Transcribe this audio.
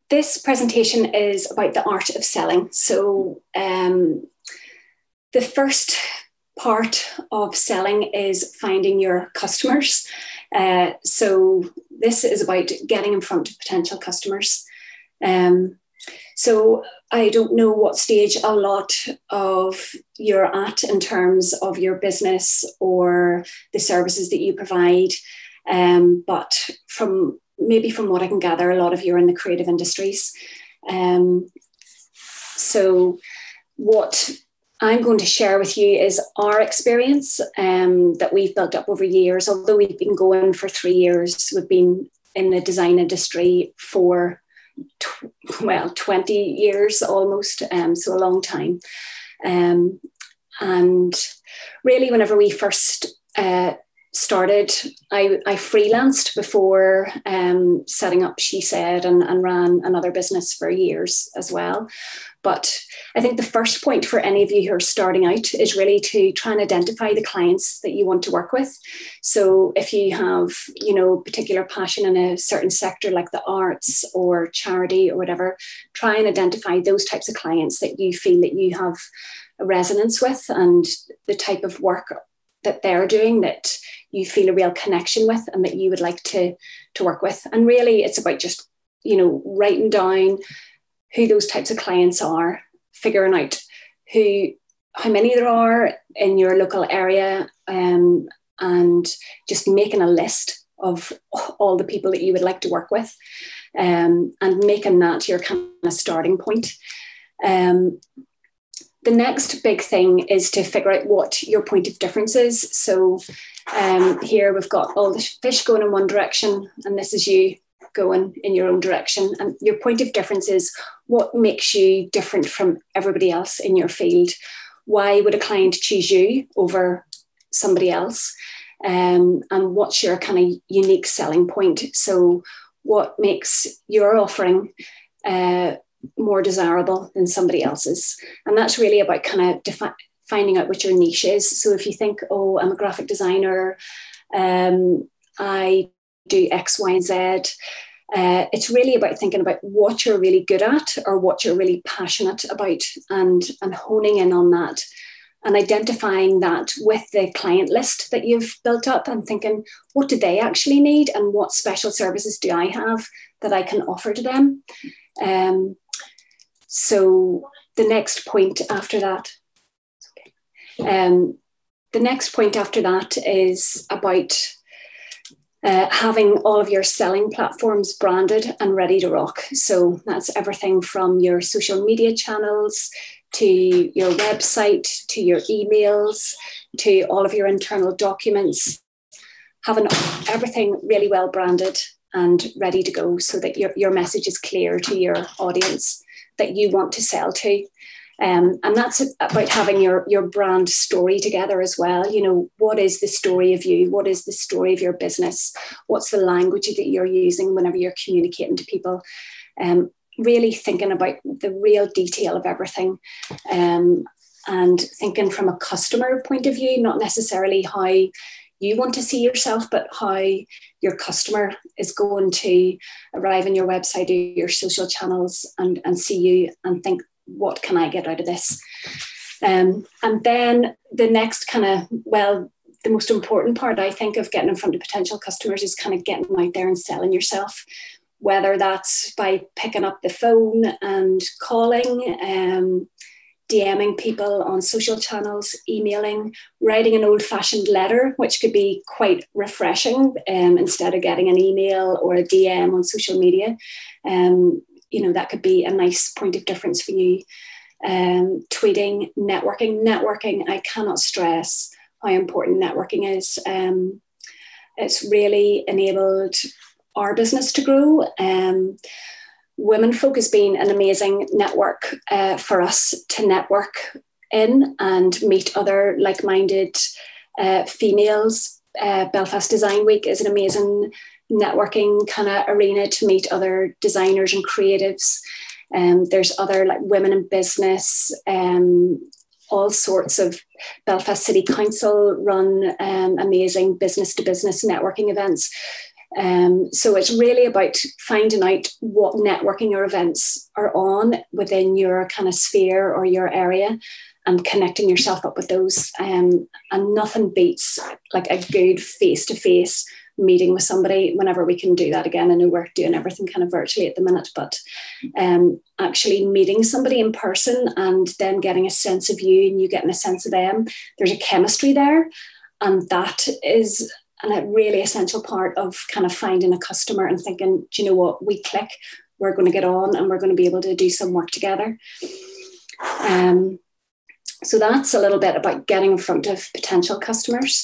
this presentation is about the art of selling. So the first part of selling is finding your customers. So this is about getting in front of potential customers. So I don't know what stage a lot of you're at in terms of your business or the services that you provide. But from what I can gather, a lot of you are in the creative industries. So what I'm going to share with you is our experience that we've built up over years. Although we've been going for 3 years, we've been in the design industry for 20 years almost, so a long time. And really, whenever we first started, I freelanced before setting up She Said and ran another business for years as well. But I think the first point for any of you who are starting out is really to try and identify the clients that you want to work with. So if you have, particular passion in a certain sector like the arts or charity or whatever, try and identify those types of clients that you feel that you have a resonance with and the type of work that they're doing that you feel a real connection with and that you would like to work with. And really it's about just, writing down who those types of clients are, figuring out how many there are in your local area, and just making a list of all the people that you would like to work with, and making that your kind of starting point. The next big thing is to figure out what your point of difference is. So here we've got all the fish going in one direction, and this is you going in your own direction. And your point of difference is what makes you different from everybody else in your field. Why would a client choose you over somebody else? And what's your kind of unique selling point? So what makes your offering more desirable than somebody else's? And that's really about kind of finding out what your niche is. So if you think, oh, I'm a graphic designer, I do X, Y, and Z. It's really about thinking about what you're really good at or what you're really passionate about, and honing in on that and identifying that with the client list that you've built up and thinking, what do they actually need and what special services do I have that I can offer to them? So the next point after that, is about having all of your selling platforms branded and ready to rock. So that's everything from your social media channels to your website, to your emails, to all of your internal documents, having everything really well branded and ready to go so that your message is clear to your audience that you want to sell to. And that's about having your brand story together as well. What is the story of you? What is the story of your business? What's the language that you're using whenever you're communicating to people? Really thinking about the real detail of everything, and thinking from a customer point of view, not necessarily how you want to see yourself, but how your customer is going to arrive on your website or your social channels and see you and think, what can I get out of this? And then the next the most important part, I think, of getting in front of potential customers is kind of getting out there and selling yourself, whether that's by picking up the phone and calling, DMing people on social channels, emailing, writing an old-fashioned letter, which could be quite refreshing instead of getting an email or a DM on social media. That could be a nice point of difference for you. Tweeting, networking. I cannot stress how important networking is. It's really enabled our business to grow. Women Folk has been an amazing network for us to network in and meet other like-minded females. Belfast Design Week is an amazing networking kind of arena to meet other designers and creatives. There's other like women in business, all sorts of Belfast City Council run amazing business to business networking events. So it's really about finding out what networking or events are on within your kind of sphere or your area, and connecting yourself up with those. And nothing beats like a good face-to-face meeting with somebody whenever we can do that again. I know we're doing everything kind of virtually at the minute, but actually meeting somebody in person and them getting a sense of you and you getting a sense of them, there's a chemistry there. And that is a really essential part of kind of finding a customer and thinking, do you know what, we click, we're going to get on and we're going to be able to do some work together. So that's a little bit about getting in front of potential customers.